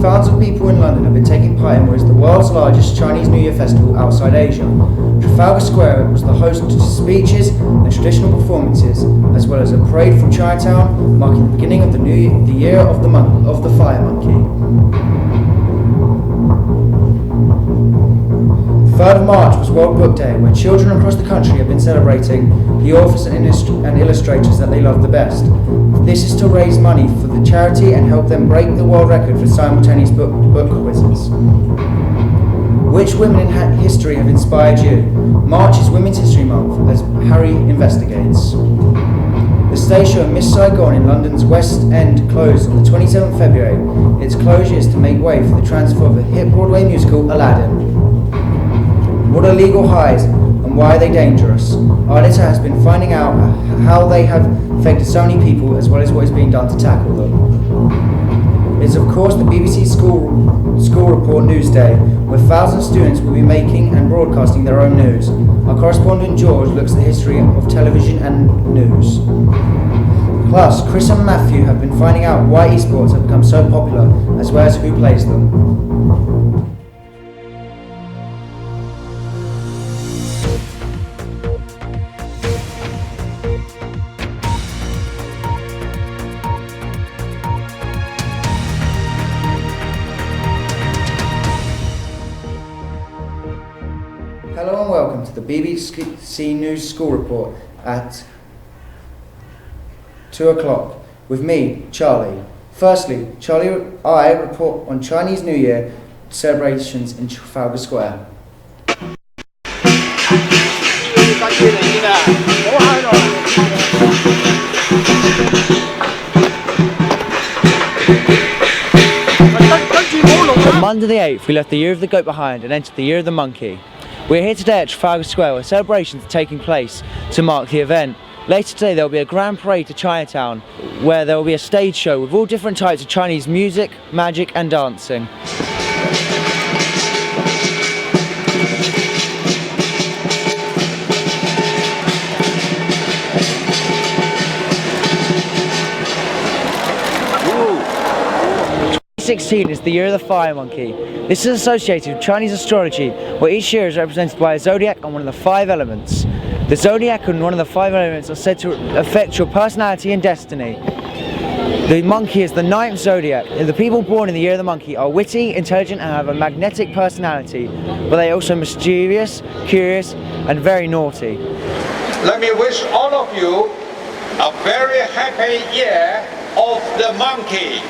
Thousands of people in London have been taking part in what is the world's largest Chinese New Year festival outside Asia. Trafalgar Square was the host to speeches and traditional performances, as well as a parade from Chinatown, marking the beginning of the year of the fire monkey. 3rd of March was World Book Day, where children across the country have been celebrating the authors and illustrators that they love the best. This is to raise money for the charity and help them break the world record for simultaneous book quizzes. Which women in history have inspired you? March is Women's History Month, as Harry investigates. The stage show Miss Saigon in London's West End closed on the 27th of February. Its closure is to make way for the transfer of the hit Broadway musical Aladdin. What are legal highs and why are they dangerous? Our editor has been finding out how they have affected so many people, as well as what is being done to tackle them. It is of course the BBC School Report News Day, where thousands of students will be making and broadcasting their own news. Our correspondent George looks at the history of television and news. Plus, Chris and Matthew have been finding out why eSports have become so popular, as well as who plays them. Hello and welcome to the BBC News School Report at 2 o'clock with me, Charlie. Firstly, Charlie and I report on Chinese New Year celebrations in Trafalgar Square. On Monday the 8th, we left the Year of the Goat behind and entered the Year of the Monkey. We're here today at Trafalgar Square where celebrations are taking place to mark the event. Later today there will be a grand parade to Chinatown where there will be a stage show with all different types of Chinese music, magic and dancing. Ooh. 2016 is the Year of the Fire Monkey. This is associated with Chinese astrology, where each year is represented by a zodiac and one of the 5 elements. The zodiac and one of the 5 elements are said to affect your personality and destiny. The monkey is the 9th zodiac. The people born in the Year of the Monkey are witty, intelligent and have a magnetic personality, but they are also mischievous, curious and very naughty. Let me wish all of you a very happy Year of the Monkey.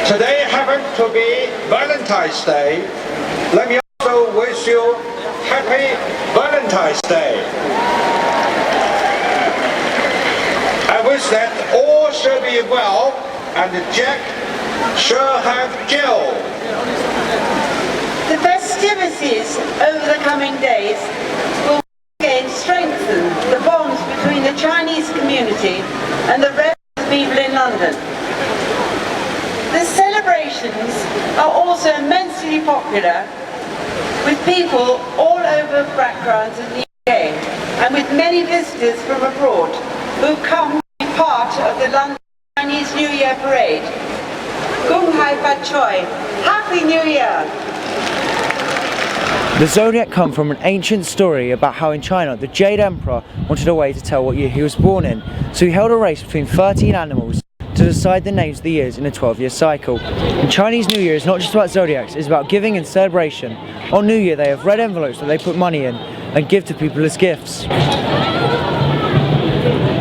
Today happens to be Valentine's Day. Let me also wish you happy Valentine's Day. I wish that all shall be well and Jack shall have Jill. The festivities over the coming days will again strengthen the bonds between the Chinese community and the rest of the people in London. The celebrations are also immensely popular with people all over backgrounds in the UK and with many visitors from abroad who come to be part of the London Chinese New Year parade. Gung Hai Fat Choi, Happy New Year! The zodiac come from an ancient story about how in China the Jade Emperor wanted a way to tell what year he was born in, so he held a race between 13 animals to decide the names of the years in a 12-year cycle. And Chinese New Year is not just about zodiacs, it's about giving and celebration. On New Year they have red envelopes that they put money in and give to people as gifts.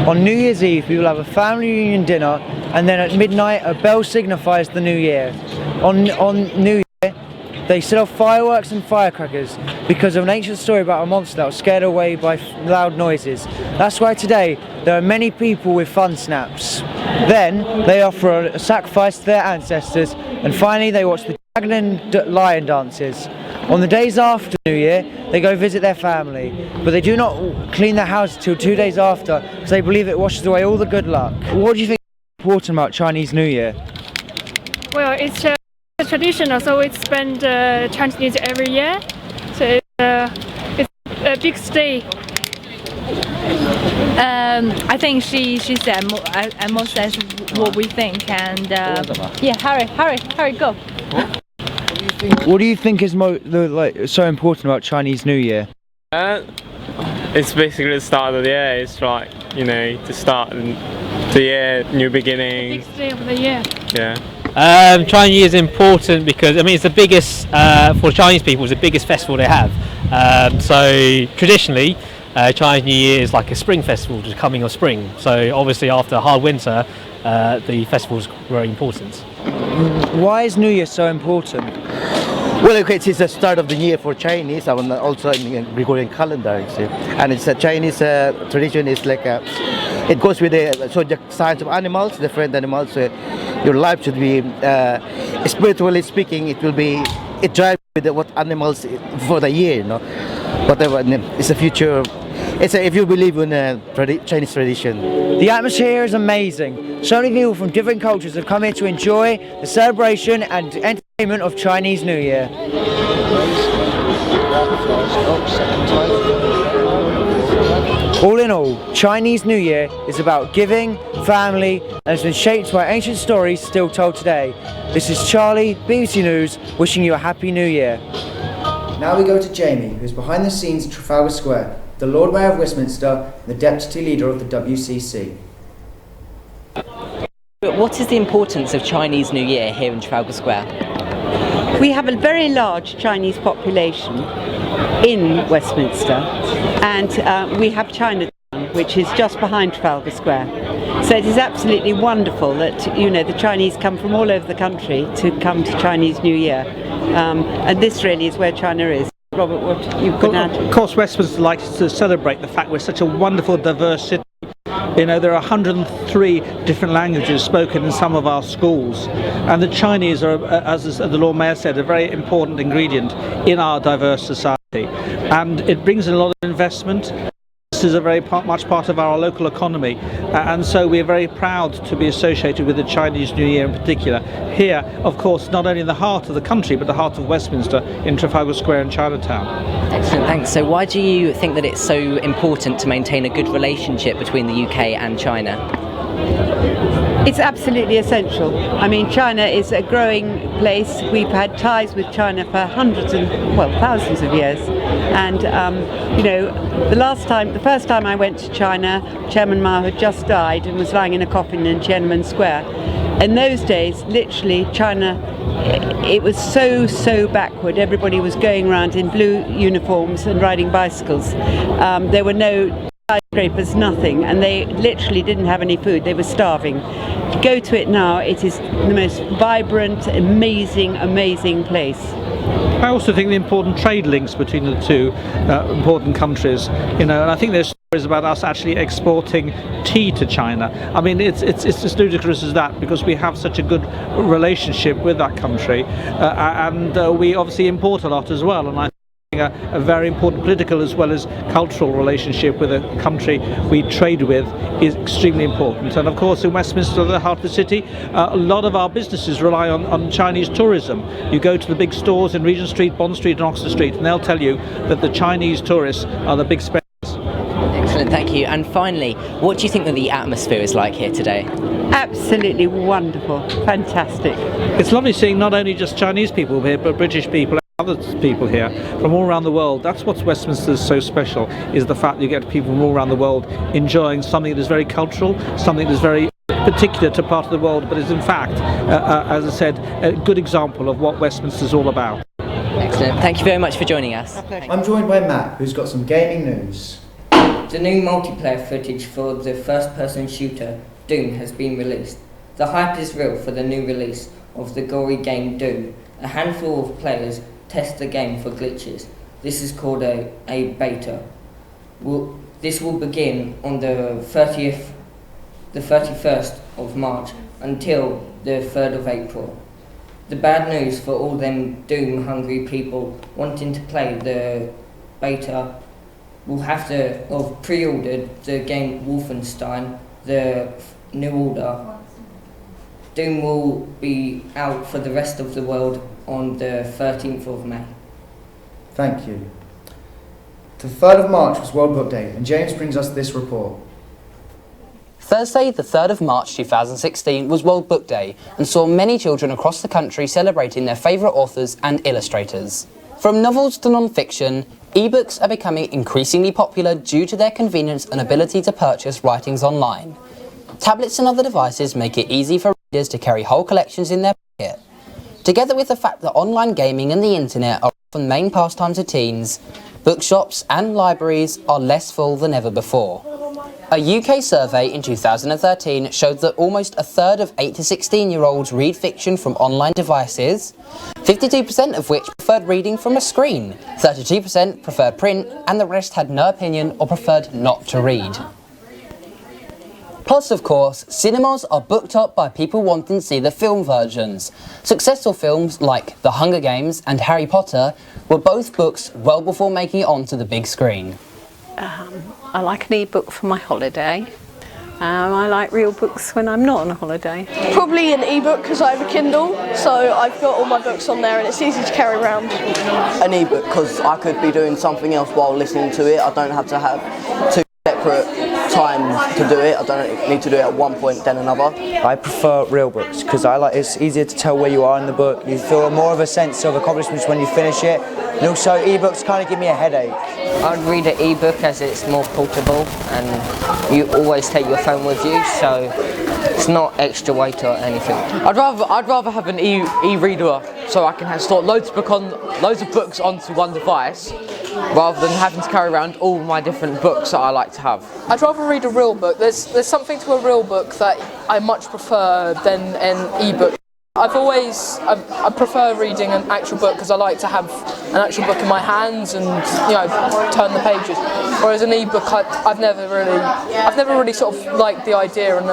On New Year's Eve people have a family reunion dinner and then at midnight a bell signifies the new year. On New Year, they set off fireworks and firecrackers because of an ancient story about a monster that was scared away by loud noises. That's why today there are many people with fun snaps. Then they offer a sacrifice to their ancestors, and finally they watch the dragon and lion dances. On the days after New Year, they go visit their family, but they do not clean their house till 2 days after, because they believe it washes away all the good luck. What do you think is important about Chinese New Year? Well, it's traditional, so we spend Chinese New Year every year. So it's a big day. I think she said more says what we think, and yeah, Harry, go. What do you think is so important about Chinese New Year? It's basically the start of the year. It's like, you know, to start the year, new beginning. Big day of the year. Yeah. Chinese New Year is important because, I mean, it's the biggest, for Chinese people, it's the biggest festival they have. So traditionally, Chinese New Year is like a spring festival, the coming of spring. So obviously after a hard winter, the festival is very important. Why is New Year so important? Well, okay, it's the start of the year for Chinese, and also in the Gregorian calendar, you see. And it's a Chinese tradition. Is like it goes with the science of animals, different animals. Your life should be, spiritually speaking, it drives with what animals for the year, you know. Whatever, it's a future. If you believe in Chinese tradition. The atmosphere here is amazing. So many people from different cultures have come here to enjoy the celebration and entertainment of Chinese New Year. All in all, Chinese New Year is about giving, family, and has been shaped by ancient stories still told today. This is Charlie, BBC News, wishing you a happy New Year. Now we go to Jamie, who's behind the scenes at Trafalgar Square, the Lord Mayor of Westminster, and the Deputy Leader of the WCC. What is the importance of Chinese New Year here in Trafalgar Square? We have a very large Chinese population in Westminster, and we have Chinatown, which is just behind Trafalgar Square. So it is absolutely wonderful that, you know, the Chinese come from all over the country to come to Chinese New Year, and this really is where China is. Robert, what you could add? Of course, Westminster likes to celebrate the fact we're such a wonderful, diverse city. You know, there are 103 different languages spoken in some of our schools, and the Chinese are, as the Lord Mayor said, a very important ingredient in our diverse society, and it brings in a lot of investment. This is a very much part of our local economy, and so we're very proud to be associated with the Chinese New Year in particular. Here, of course, not only in the heart of the country, but the heart of Westminster in Trafalgar Square and Chinatown. Excellent, thanks. So why do you think that it's so important to maintain a good relationship between the UK and China? It's absolutely essential. I mean, China is a growing place. We've had ties with China for thousands of years. And, you know, the first time I went to China, Chairman Mao had just died and was lying in a coffin in Tiananmen Square. In those days, literally, China, it was so backward. Everybody was going around in blue uniforms and riding bicycles. There were no skyscrapers, nothing, and they literally didn't have any food. They were starving. To go to it now, it is the most vibrant, amazing place. I also think the important trade links between the two important countries, you know, and I think there's stories about us actually exporting tea to China. I mean, it's as ludicrous as that, because we have such a good relationship with that country, and we obviously import a lot as well, and I think a very important political as well as cultural relationship with a country we trade with is extremely important. And of course, in Westminster, the heart of the city, a lot of our businesses rely on Chinese tourism. You go to the big stores in Regent Street, Bond Street and Oxford Street, and they'll tell you that the Chinese tourists are the big spenders. Excellent, thank you. And finally, what do you think that the atmosphere is like here today? Absolutely wonderful, fantastic. It's lovely seeing not only just Chinese people here, but British people, other people here from all around the world. That's what Westminster is so special, is the fact that you get people from all around the world enjoying something that is very cultural, something that is very particular to part of the world, but is in fact, as I said, a good example of what Westminster is all about. Excellent. Thank you very much for joining us. I'm joined by Matt, who's got some gaming news. The new multiplayer footage for the first-person shooter, Doom, has been released. The hype is real for the new release of the gory game Doom. A handful of players test the game for glitches. This is called a beta. This will begin on the 31st of March until the 3rd of April. The bad news for all them Doom-hungry people wanting to play the beta will have to have pre-ordered the game Wolfenstein, the New Order. Doom will be out for the rest of the world on the 13th of May. Thank you. The 3rd of March was World Book Day, and James brings us this report. Thursday, the 3rd of March 2016 was World Book Day and saw many children across the country celebrating their favourite authors and illustrators. From novels to non-fiction, ebooks are becoming increasingly popular due to their convenience and ability to purchase writings online. Tablets and other devices make it easy for readers to carry whole collections in their pocket. Together with the fact that online gaming and the internet are often main pastimes of teens, bookshops and libraries are less full than ever before. A UK survey in 2013 showed that almost a third of 8 to 16-year-olds read fiction from online devices, 52% of which preferred reading from a screen, 32% preferred print, and the rest had no opinion or preferred not to read. Plus, of course, cinemas are booked up by people wanting to see the film versions. Successful films like The Hunger Games and Harry Potter were both books well before making it onto the big screen. I like an e-book for my holiday. I like real books when I'm not on a holiday. Probably an e-book because I have a Kindle, so I've got all my books on there and it's easy to carry around. An e-book because I could be doing something else while listening to it. I don't have to have two separate times to do it. I don't need to do it at one point then another. I prefer real books because it's easier to tell where you are in the book. You feel more of a sense of accomplishment when you finish it. And also e-books kind of give me a headache. I'd read an e-book as it's more portable and you always take your phone with you, so it's not extra weight or anything. I'd rather have an e-reader so I can store loads of books onto one device rather than having to carry around all my different books that I like to have. I'd rather read a real book. There's something to a real book that I much prefer than an e-book. I prefer reading an actual book because I like to have an actual book in my hands and turn the pages. Whereas an e-book, I've never really sort of liked the idea, and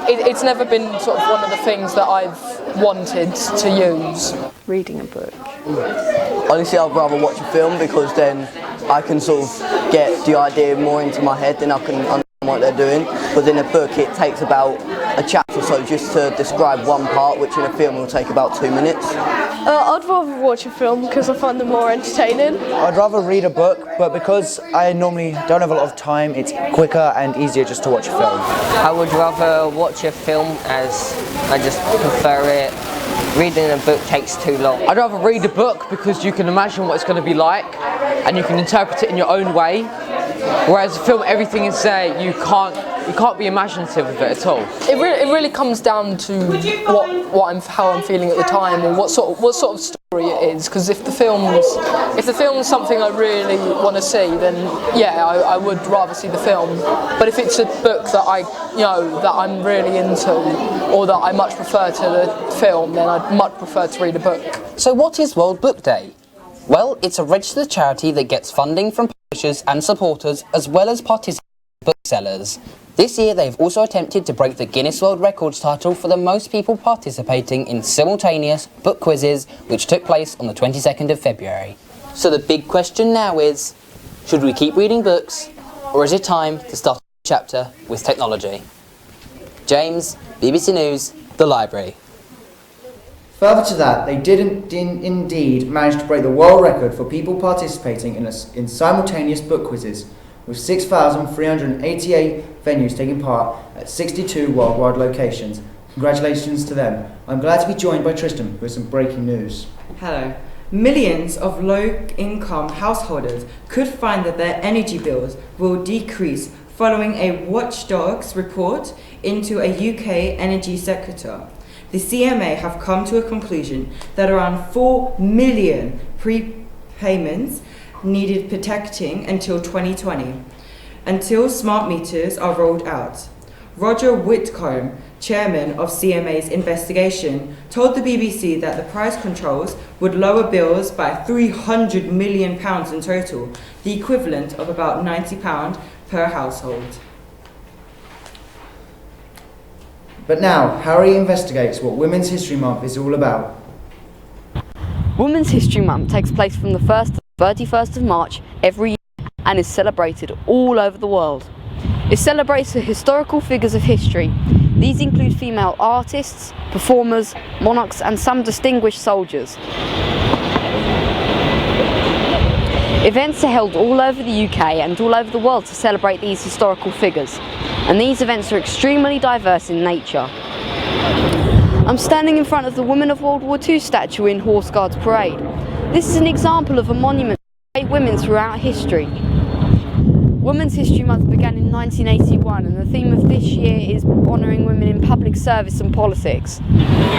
it's never been sort of one of the things that I've wanted to use. Reading a book. Honestly, I'd rather watch a film because then I can sort of get the idea more into my head, then I can understand what they're doing. But in a book, it takes about a chapter or so just to describe one part, which in a film will take about 2 minutes. I'd rather watch a film because I find them more entertaining. I'd rather read a book, but because I normally don't have a lot of time, it's quicker and easier just to watch a film. I would rather watch a film as I just prefer it. Reading a book takes too long. I'd rather read a book because you can imagine what it's going to be like and you can interpret it in your own way. Whereas a film, everything is there, you can't be imaginative of it at all. It really comes down to how I'm feeling at the time, or what sort of story it is. Because if the film's something I really want to see, then yeah, I would rather see the film. But if it's a book that that I'm really into, or that I much prefer to the film, then I'd much prefer to read a book. So what is World Book Day? Well, it's a registered charity that gets funding from publishers and supporters, as well as participating booksellers. This year they've also attempted to break the Guinness World Records title for the most people participating in simultaneous book quizzes, which took place on the 22nd of February. So the big question now is, should we keep reading books, or is it time to start a chapter with technology? James, BBC News, The Library. Further to that, they did indeed manage to break the world record for people participating in simultaneous book quizzes, with 6,388 venues taking part at 62 worldwide locations. Congratulations to them. I'm glad to be joined by Tristan with some breaking news. Hello. Millions of low-income householders could find that their energy bills will decrease following a Watchdog's report into a UK energy sector. The CMA have come to a conclusion that around 4 million prepayments needed protecting until 2020, until smart meters are rolled out. Roger Whitcomb, chairman of CMA's investigation, told the BBC that the price controls would lower bills by £300 million in total, the equivalent of about £90 per household. But now, Harry investigates what Women's History Month is all about. Women's History Month takes place from the 1st to the 31st of March every year and is celebrated all over the world. It celebrates the historical figures of history. These include female artists, performers, monarchs and some distinguished soldiers. Events are held all over the UK and all over the world to celebrate these historical figures, and these events are extremely diverse in nature. I'm standing in front of the Women of World War II statue in Horse Guards Parade. This is an example of a monument to great women throughout history. Women's History Month began in 1981 and the theme of this year is honouring women in public service and politics.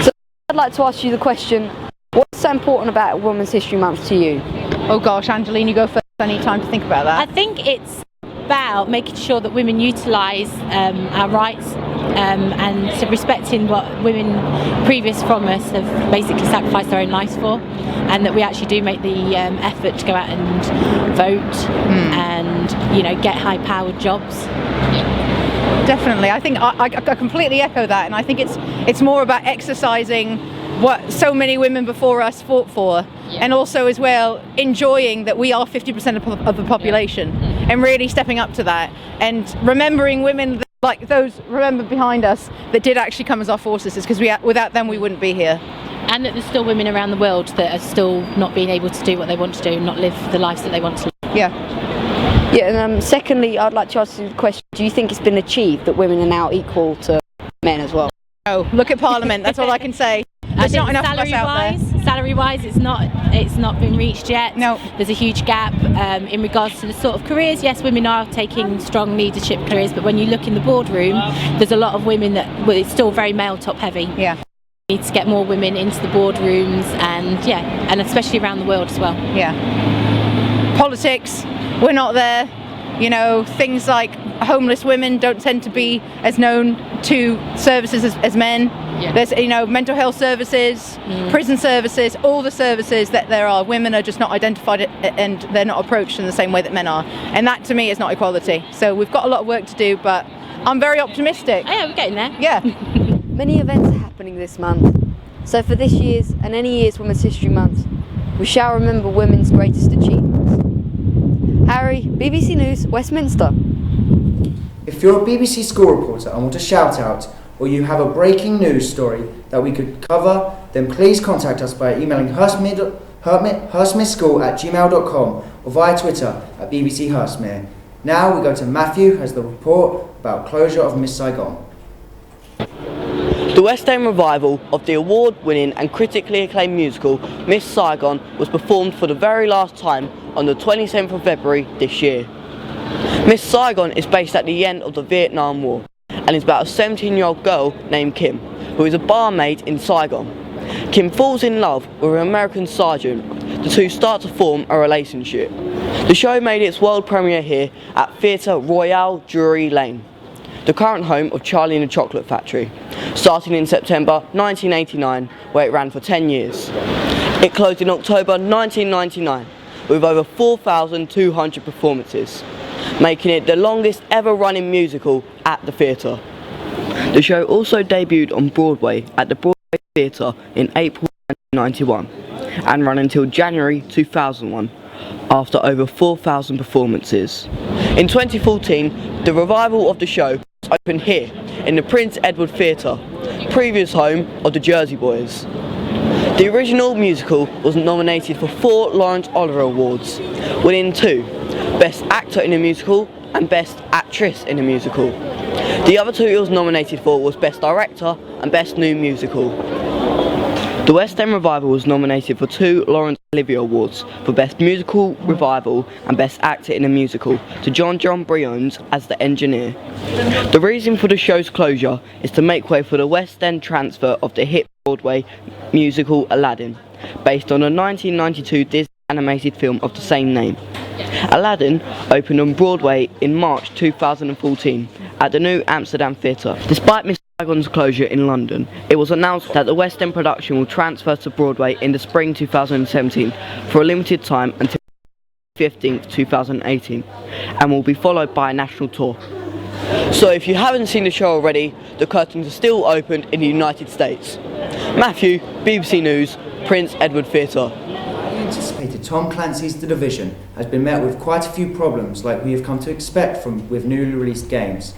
So I'd like to ask you the question, what's so important about Women's History Month to you? Oh gosh, Angeline, you go first. I need time to think about that. I think it's about making sure that women utilise our rights and so respecting what women previous from us have basically sacrificed their own lives for, and that we actually do make the effort to go out and vote and, you know, get high-powered jobs. Definitely, I think I completely echo that, and I think it's more about exercising what so many women before us fought for, and also as well enjoying that we are 50% of the population, and really stepping up to that and remembering women like those behind us that did actually come as our forces, because without them we wouldn't be here. And that there's still women around the world that are still not being able to do what they want to do, not live the lives that they want to live. Yeah, and secondly, I'd like to ask you the question, do you think it's been achieved that women are now equal to men as well? Oh, look at Parliament, that's all I can say. There's not enough of us out there. Salary-wise, it's not been reached yet. No. There's a huge gap in regards to the sort of careers. Yes, women are taking strong leadership careers, but when you look in the boardroom, there's a lot of women that, well, it's still very male top heavy. Yeah. We need to get more women into the boardrooms and especially around the world as well. Yeah. Politics, we're not there. You know, things like homeless women don't tend to be as known to services as men. Yeah. There's, you know, mental health services, prison services, all the services that there are, women are just not identified and they're not approached in the same way that men are. And that to me is not equality. So we've got a lot of work to do, but I'm very optimistic. Oh, yeah, we're getting there. Yeah. Many events are happening this month. So for this year's and any year's Women's History Month, we shall remember women's greatest achievements. Harry, BBC News, Westminster. If you're a BBC school reporter and want a shout out, or you have a breaking news story that we could cover, then please contact us by emailing hurstmereschool@gmail.com or via Twitter at BBC Hurstmere. Now we go to Matthew, who has the report about closure of Miss Saigon. The West End revival of the award-winning and critically acclaimed musical Miss Saigon was performed for the very last time on the 27th of February this year. Miss Saigon is based at the end of the Vietnam War and is about a 17-year-old girl named Kim, who is a barmaid in Saigon. Kim falls in love with an American sergeant. The two start to form a relationship. The show made its world premiere here at Theatre Royal Drury Lane, the current home of Charlie and the Chocolate Factory, starting in September 1989, where it ran for 10 years. It closed in October 1999 with over 4,200 performances, making it the longest ever running musical at the theatre. The show also debuted on Broadway at the Broadway Theatre in April 1991 and ran until January 2001 after over 4,000 performances. In 2014, the revival of the show was opened here in the Prince Edward Theatre, previous home of the Jersey Boys. The original musical was nominated for 4 Laurence Olivier Awards, winning 2, Best Actor in a Musical and Best Actress in a Musical. The other 2 it was nominated for was Best Director and Best New Musical. The West End Revival was nominated for 2 Laurence Olivier Awards for Best Musical Revival and Best Actor in a Musical to John Briones as the engineer. The reason for the show's closure is to make way for the West End transfer of the hit Broadway musical Aladdin, based on a 1992 Disney animated film of the same name. Aladdin opened on Broadway in March 2014 at the New Amsterdam Theatre. Despite Miss Saigon's closure in London, it was announced that the West End production will transfer to Broadway in the spring 2017 for a limited time until 15th, 2018, and will be followed by a national tour. So if you haven't seen the show already, the curtains are still opened in the United States. Matthew, BBC News, Prince Edward Theatre. Anticipated Tom Clancy's The Division has been met with quite a few problems like we have come to expect with newly released games.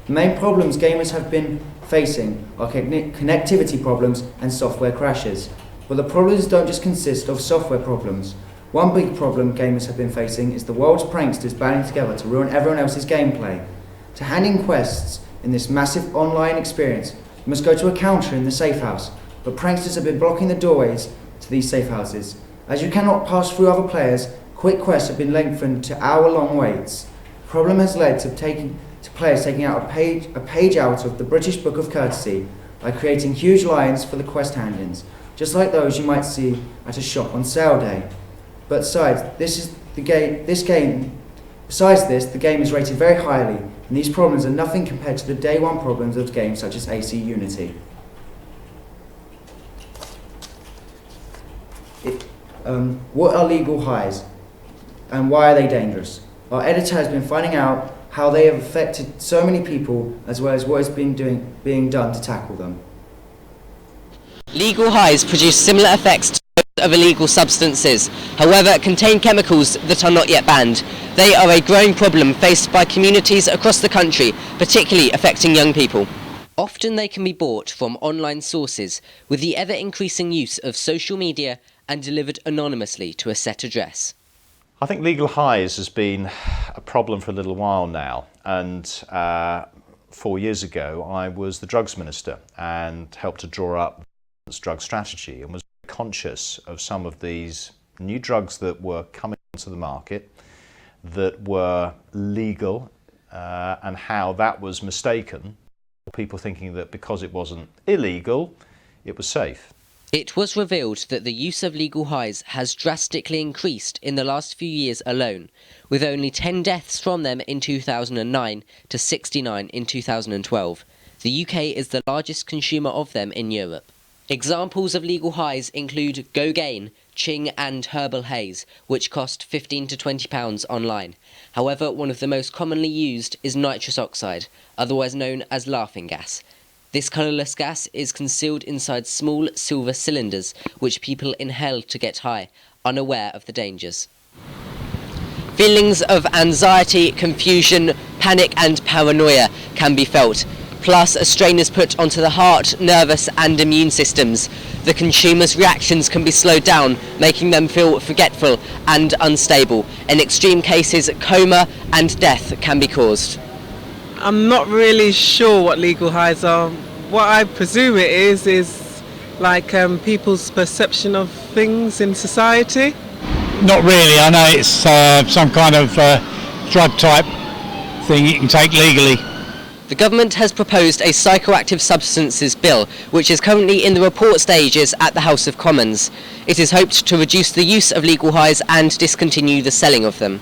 The main problems gamers have been facing are connectivity problems and software crashes. But the problems don't just consist of software problems. One big problem gamers have been facing is the world's pranksters banding together to ruin everyone else's gameplay. To hand in quests in this massive online experience, you must go to a counter in the safe house, but pranksters have been blocking the doorways to these safe houses. As you cannot pass through other players, quick quests have been lengthened to hour-long waits. The problem has led to players taking out a page out of the British Book of Courtesy by creating huge lines for the quest hand-ins, just like those you might see at a shop on sale day. But besides this, the game is rated very highly, and these problems are nothing compared to the day one problems of games such as AC Unity. What are legal highs, and why are they dangerous? Our editor has been finding out how they have affected so many people, as well as what is being done to tackle them. Legal highs produce similar effects to those of illegal substances, however contain chemicals that are not yet banned. They are a growing problem faced by communities across the country, particularly affecting young people. Often they can be bought from online sources, with the ever-increasing use of social media and delivered anonymously to a set address. I think legal highs has been a problem for a little while now, and 4 years ago I was the drugs minister and helped to draw up this drug strategy and was conscious of some of these new drugs that were coming onto the market that were legal and how that was mistaken, people thinking that because it wasn't illegal it was safe. It was revealed that the use of legal highs has drastically increased in the last few years alone, with only 10 deaths from them in 2009 to 69 in 2012. The UK is the largest consumer of them in Europe. Examples of legal highs include Go Gain, Ching and Herbal Haze, which cost £15 to £20 online. However, one of the most commonly used is nitrous oxide, otherwise known as laughing gas. This colourless gas is concealed inside small silver cylinders, which people inhale to get high, unaware of the dangers. Feelings of anxiety, confusion, panic and paranoia can be felt. Plus, a strain is put onto the heart, nervous and immune systems. The consumer's reactions can be slowed down, making them feel forgetful and unstable. In extreme cases, coma and death can be caused. I'm not really sure what legal highs are. What I presume it is like people's perception of things in society. Not really. I know it's some kind of drug type thing you can take legally. The government has proposed a psychoactive substances bill, which is currently in the report stages at the House of Commons. It is hoped to reduce the use of legal highs and discontinue the selling of them.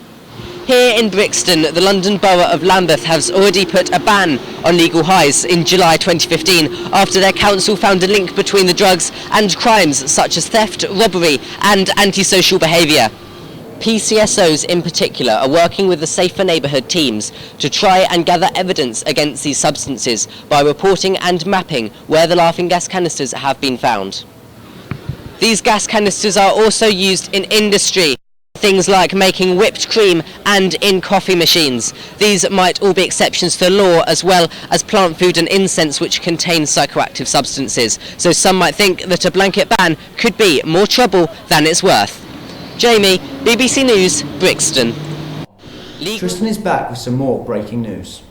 Here in Brixton, the London Borough of Lambeth has already put a ban on legal highs in July 2015 after their council found a link between the drugs and crimes such as theft, robbery and antisocial behaviour. PCSOs in particular are working with the Safer Neighbourhood teams to try and gather evidence against these substances by reporting and mapping where the laughing gas canisters have been found. These gas canisters are also used in industry. Things like making whipped cream and in coffee machines. These might all be exceptions to the law, as well as plant food and incense which contain psychoactive substances. So some might think that a blanket ban could be more trouble than it's worth. Jamie, BBC News, Brixton. Tristan is back with some more breaking news.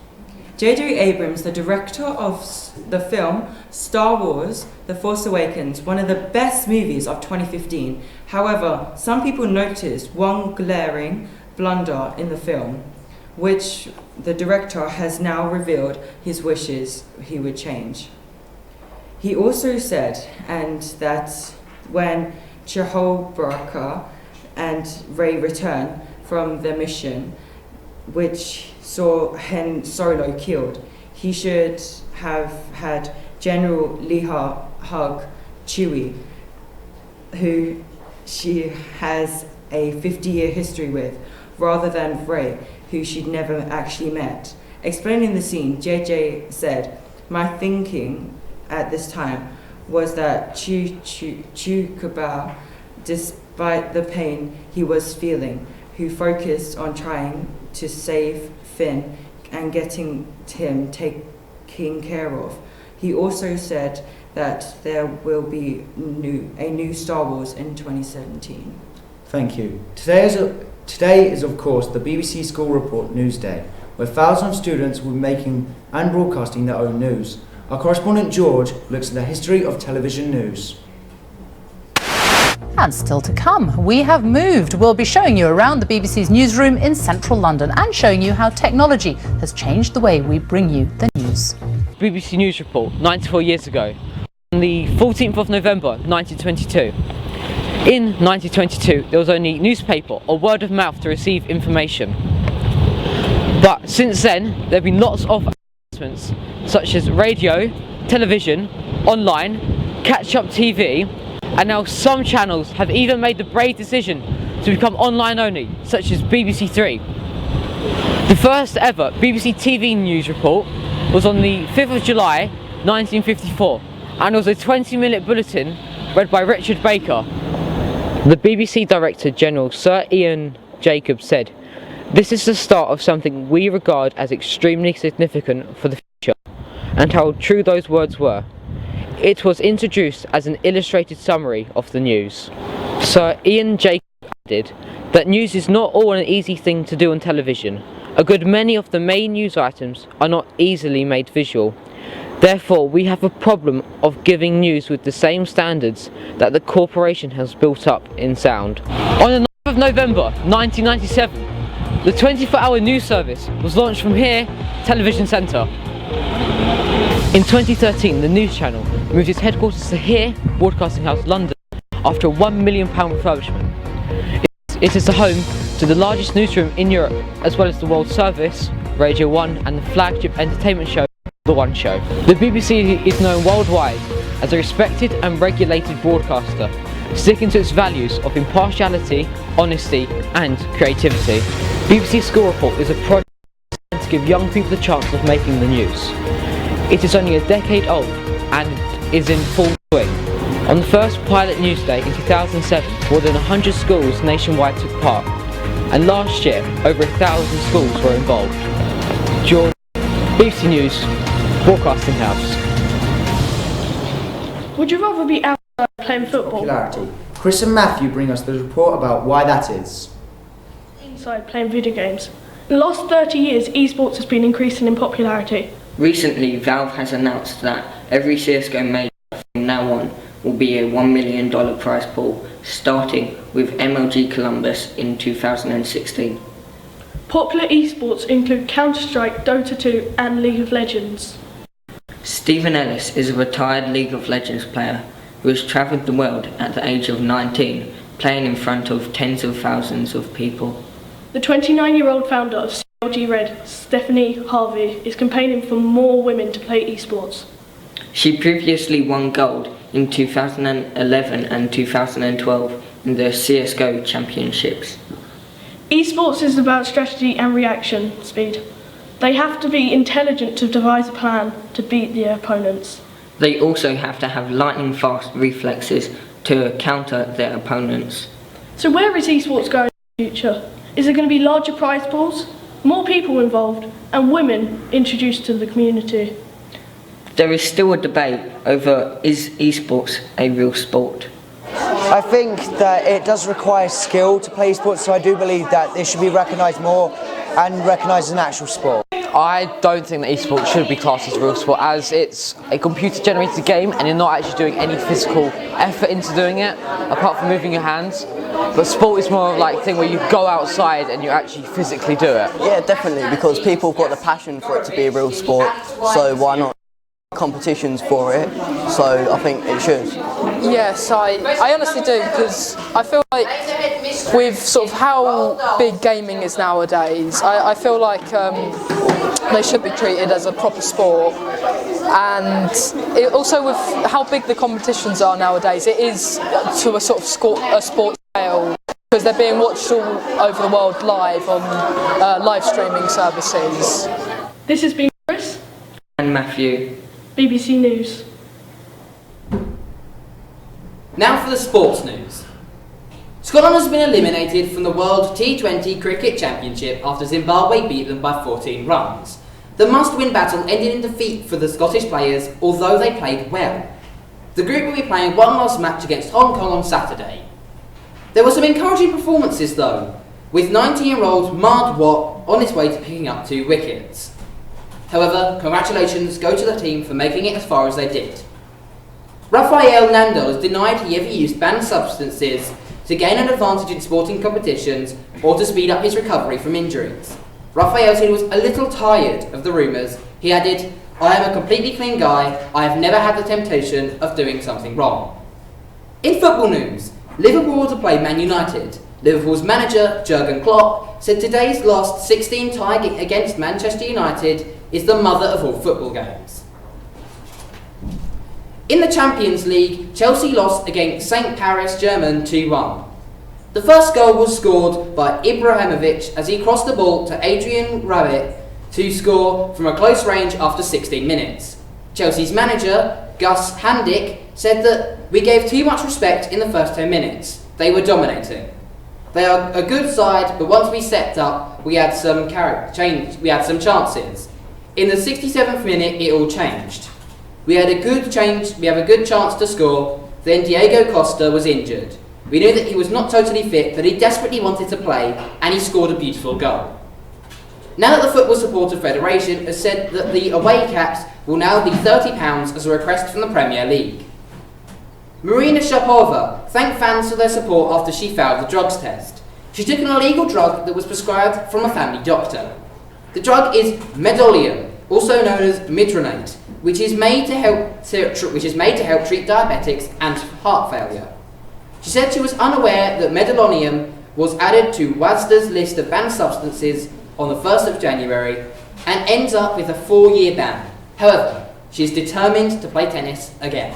J.J. Abrams, the director of the film Star Wars The Force Awakens, one of the best movies of 2015. However, some people noticed one glaring blunder in the film, which the director has now revealed his wishes he would change. He also said that when Chewbacca and Rey return from their mission, which saw Han Solo killed, he should have had General Lee Hug Chewy, who she has a 50-year history with, rather than Frey, who she'd never actually met. Explaining the scene, JJ said, "My thinking at this time was that Chukabao, despite the pain he was feeling, who focused on trying to save Finn and getting him taken care of." He also said that there will be a new Star Wars in 2017. Thank you. Today is of course the BBC School Report News Day, where thousands of students will be making and broadcasting their own news. Our correspondent George looks at the history of television news. And still to come, we have moved. We'll be showing you around the BBC's newsroom in central London and showing you how technology has changed the way we bring you the news. BBC News Report 94 years ago, on the 14th of November 1922. In 1922, there was only newspaper or word of mouth to receive information. But since then, there have been lots of advancements, such as radio, television, online, catch-up TV, and now some channels have even made the brave decision to become online only, such as BBC Three. The first ever BBC TV news report was on the 5th of July 1954, and it was a 20-minute bulletin read by Richard Baker. The BBC Director General Sir Ian Jacobs said, "This is the start of something we regard as extremely significant for the future," and how true those words were. It was introduced as an illustrated summary of the news. Sir Ian Jacobs added that news is not all an easy thing to do on television. A good many of the main news items are not easily made visual. Therefore, we have a problem of giving news with the same standards that the corporation has built up in sound. On the 9th of November 1997, the 24-hour news service was launched from here, Television Centre. In 2013, the news channel moved its headquarters to here, Broadcasting House, London, after a £1 million refurbishment. It is the home to the largest newsroom in Europe, as well as the World Service, Radio 1 and the flagship entertainment show, The One Show. The BBC is known worldwide as a respected and regulated broadcaster, sticking to its values of impartiality, honesty and creativity. BBC School Report is a project to give young people the chance of making the news. It is only a decade old and is in full swing. On the first pilot news day in 2007, more than 100 schools nationwide took part, and last year over 1,000 schools were involved. George, BBC News, Broadcasting House. Would you rather be outside playing football? Popularity. Chris and Matthew bring us the report about why that is. Inside playing video games. In the last 30 years, eSports has been increasing in popularity. Recently, Valve has announced that every CSGO major from now on will be a $1 million prize pool, starting with MLG Columbus in 2016. Popular esports include Counter-Strike, Dota 2 and League of Legends. Stephen Ellis is a retired League of Legends player who has travelled the world at the age of 19, playing in front of tens of thousands of people. The 29-year-old founder of CLG Red, Stephanie Harvey, is campaigning for more women to play esports. She previously won gold in 2011 and 2012 in the CSGO championships. Esports is about strategy and reaction speed. They have to be intelligent to devise a plan to beat their opponents. They also have to have lightning fast reflexes to counter their opponents. So where is esports going in the future? Is there going to be larger prize pools, more people involved, and women introduced to the community? There is still a debate over is esports a real sport. I think that it does require skill to play esports, so I do believe that it should be recognised more and recognised as an actual sport. I don't think that esports should be classed as a real sport, as it's a computer-generated game and you're not actually doing any physical effort into doing it, apart from moving your hands. But sport is more of like a thing where you go outside and you actually physically do it. Yeah, definitely, because people have got the passion for it to be a real sport, so why not competitions for it? So I think it should. Yes, I honestly do, because I feel like with sort of how big gaming is nowadays, I feel like they should be treated as a proper sport. And also with how big the competitions are nowadays, it is to a sort of sport scale, because they're being watched all over the world live on live streaming services. This has been Chris And Matthew. BBC News. Now for the sports news. Scotland has been eliminated from the World T20 Cricket Championship after Zimbabwe beat them by 14 runs. The must-win battle ended in defeat for the Scottish players, although they played well. The group will be playing one last match against Hong Kong on Saturday. There were some encouraging performances though, with 19-year-old Mard Watt on his way to picking up 2 wickets. However, congratulations go to the team for making it as far as they did. Rafael Nadal has denied he ever used banned substances to gain an advantage in sporting competitions or to speed up his recovery from injuries. Rafael said he was a little tired of the rumours. He added, "I am a completely clean guy. I have never had the temptation of doing something wrong." In football news, Liverpool to play Man United. Liverpool's manager, Jurgen Klopp, said today's last 16 tie against Manchester United is the mother of all football games. In the Champions League, Chelsea lost against St. Paris German 2-1. The first goal was scored by Ibrahimovic as he crossed the ball to Adrian Rabiot to score from a close range after 16 minutes. Chelsea's manager, Gus Handick, said that we gave too much respect in the first 10 minutes. They were dominating. They are a good side, but once we stepped up, we had some chances. In the 67th minute, it all changed. We have a good chance to score, then Diego Costa was injured. We knew that he was not totally fit, but he desperately wanted to play, and he scored a beautiful goal. Now that the Football Supporter Federation has said that the away caps will now be £30 as a request from the Premier League. Marina Sharapova thanked fans for their support after she failed the drugs test. She took an illegal drug that was prescribed from a family doctor. The drug is Medolium, also known as Midronate, which is made to help treat diabetics and heart failure. She said she was unaware that Medolonium was added to WASDA's list of banned substances on the 1st of January and ends up with a 4-year ban. However, she is determined to play tennis again.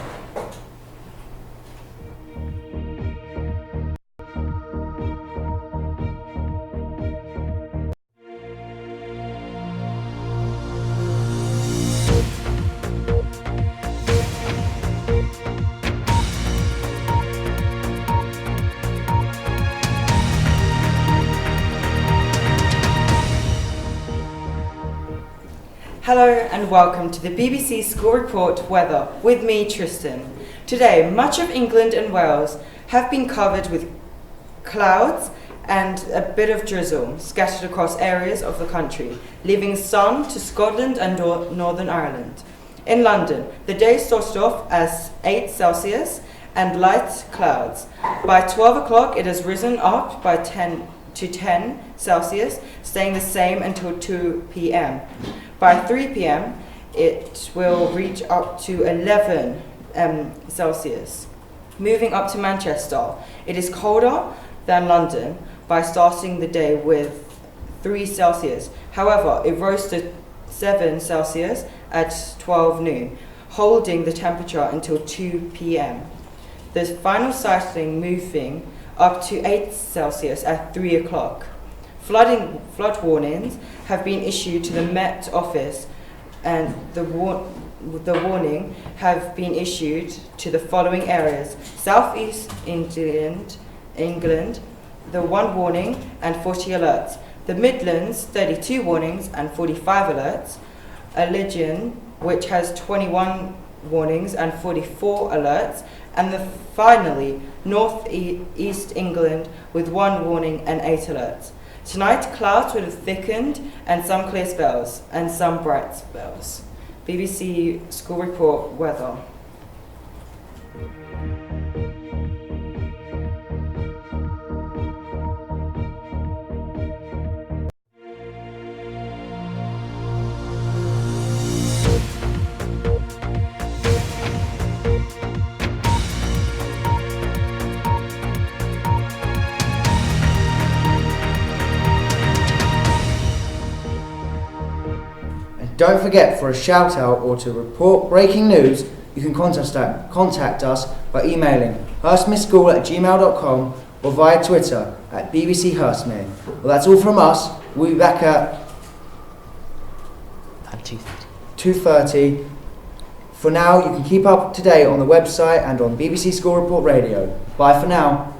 Hello and welcome to the BBC School Report Weather with me, Tristan. Today, much of England and Wales have been covered with clouds and a bit of drizzle scattered across areas of the country, leaving sun to Scotland and Northern Ireland. In London, the day started off as 8 Celsius and light clouds. By 12 o'clock, it has risen up by 10 Celsius, staying the same until 2 p.m. By 3 p.m, it will reach up to 11 Celsius. Moving up to Manchester, it is colder than London by starting the day with 3 Celsius. However, it rose to 7 Celsius at 12 noon, holding the temperature until 2 p.m. The final sighting moving up to 8 Celsius at 3 o'clock. Flood warnings have been issued to the Met Office, and the warning have been issued to the following areas: South East England, the 1 warning and 40 alerts; the Midlands, 32 warnings and 45 alerts; Legion, which has 21 warnings and 44 alerts; and finally, North East England with 1 warning and 8 alerts. Tonight, clouds would have thickened and some clear spells and some bright spells. BBC School Report Weather. Don't forget, for a shout out or to report breaking news, you can contact us by emailing hurstmereschool@gmail.com or via Twitter at BBC Hurstmere. Well, that's all from us. We'll be back at 2:30. For now, you can keep up to date on the website and on BBC School Report Radio. Bye for now.